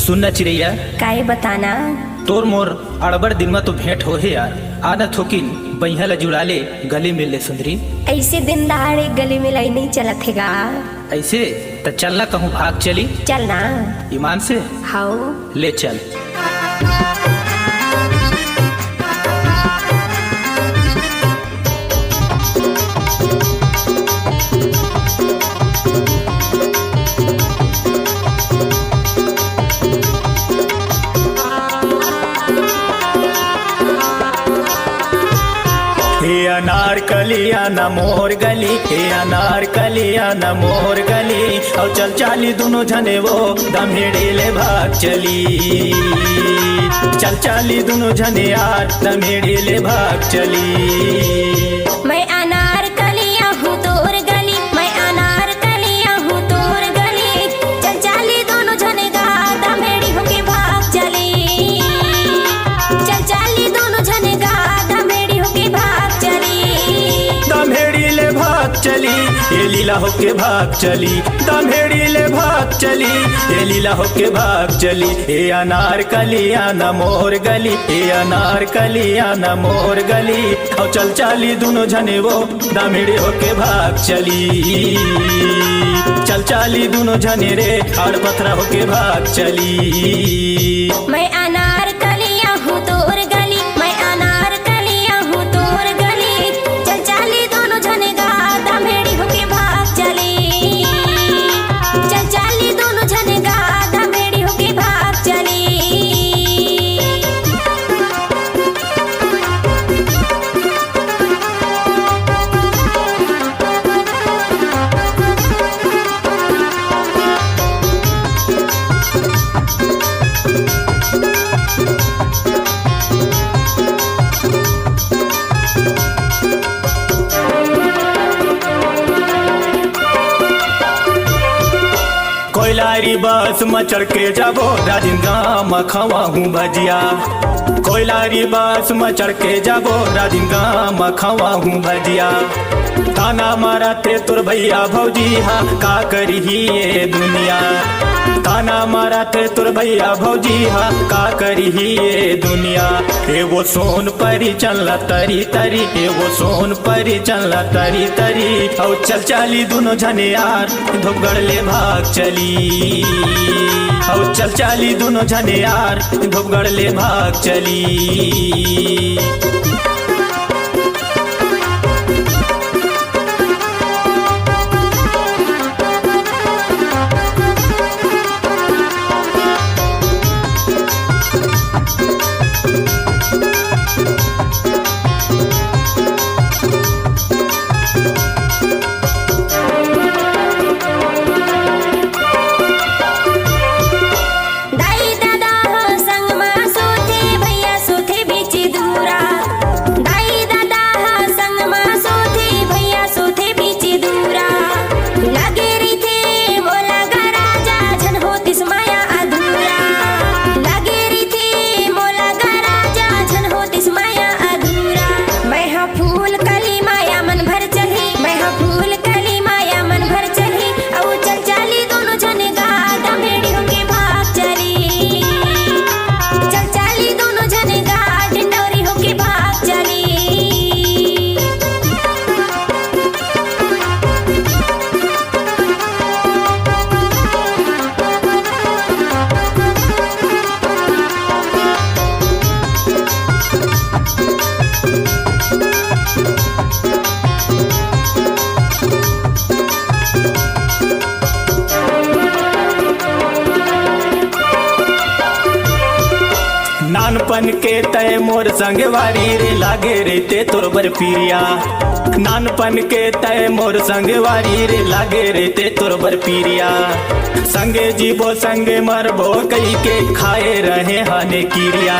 सुनना चिड़ैया, काहे बताना। तोर मोर अड़बड़ दिन में तो भेंट हो है यार। आदत हो कि बहिया ला जुड़ा ले, गले मिल ले सुंदरी। ऐसे दिन दहाड़े गले मिलाई नहीं चलत हैगा। ऐसे तो चलना कहूँ भाग चली। चलना ईमान से हाउ ले चल। हे अनार कलिया न मोर गली, हे अनार कलिया न मोर गली। और चल चाली दोनों जने वो दमेड़े ले भाग चली। चल चाली दोनों जने यार दमेड़े ले भाग चली। मैं अनार कलिया हूँ तोर गली, मैं अनार कलिया हूँ तोर गली। चल चाली दोनों जने गा दमेड़ी होके भाग चली। चल चाली दोनों जने गा दमेड़ी होके भाग चली। दमेड़ी ले भाग चली, ये लीला होके भाग चली। दमेड़ी ले भाग चली, ये लीला होके भाग चली। हे अनार कलिया न मोर गली, हे अनार कलिया न मोर गली। और चल चाली दोनों जने वो दमेड़ी होके भाग चली। चल चाली दोनों जने रे आड़ पथरा होके भाग चली। मैं अनार कलिया हूँ तोर गली, मैं अनार कलिया हूँ तोर गली। चल चाली दोनों जने गा दमेड़ी होके भाग चली। चल चाली दोनों जने गा दमेड़ी होके भाग चली। कोयलारी बस में चढ़ के जाबो राजिंगा मखवा हूँ भजिया। कोयलारी बस में चढ़ के जाबो राजिंगा मखवा हूँ भजिया। ताना मारा थे तोर भैया भौजी हाँ का करी ये दुनिया। ताना मारा थे तोर भैया भौजी हाँ का करी ये दुनिया। ए वो सोन परी चलना तरी तरी, ए वो सोन परी चलना तरी तरी। और चल चाली दोनों जने यार धोपगढ़ ले भाग चली। और चल चाली दोनों जने यार धोपगढ़ ले भाग चली। दाई दादा हो संग माँ सोथे भैया सोथे बीच दूरा। दाई दादा हो संग माँ सोथे भैया सोथे बीच दूरा। लगे रही थे मोला गा राजा झन होतिस माया अधूरा। लगे रही थे मोला गा राजा झन होतिस माया अधूरा। मैं हाँ फूल कली माया मन भर चली, मैं हाँ फूल कली माया मन भर चली। औ चल चाली दोनों जने गा दमेड़ी होके भाग चली। चल चाली दोनों जने गा ढिंडोरी होके भाग चली। नानपन के तय मोर संग वारी रे लागे रे ते तोर बर पीरिया। नानपन के तय मोर संग वारी रे लागे रे ते तोर बर पीरिया। संगे जीवो संगे मरबो कई के खाए रहे हाने किरिया।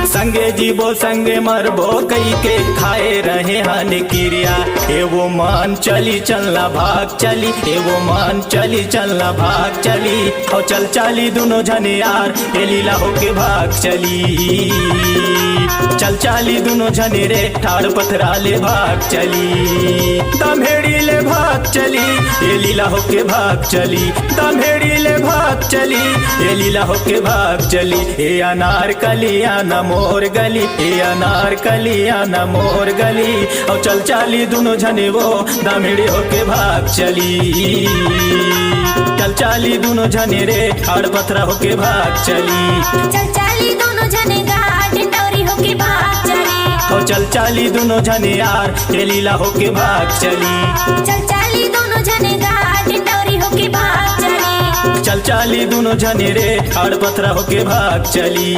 संगे जीवो संगे मरबो कई के खाए रहे हाने किरिया। ए वो मान चली चलना भाग चली, ए वो मान चली चलना भाग चली। और चल चाली दोनों जने यार ए लीला होके भाग चली। चल चाली दोनों जने रे ठाड़ पथरा ले भाग चली, दमेड़ी ले भाग चली, ये लीला होके भाग चली, दमेड़ी ले भाग चली, ये लीला होके भाग चली। ए अनार कलिया न मोर गली, ए अनार कलिया न मोर गली, और चल चाली दोनों जने वो दमेड़ी होके भाग चली। चल चाली दोनों जने रे ठाड़ पथरा होके भाग चली, चल चाली दोनों जने घाट डोरी होके भाग चली, और चल चाली दोनों जने यार ये लीला होके भाग चली, चल चाली दोनों जने घाट डोरी होके भाग चली, चल चाली दोनों जने रे ठाड़ पथरा होके भाग चली।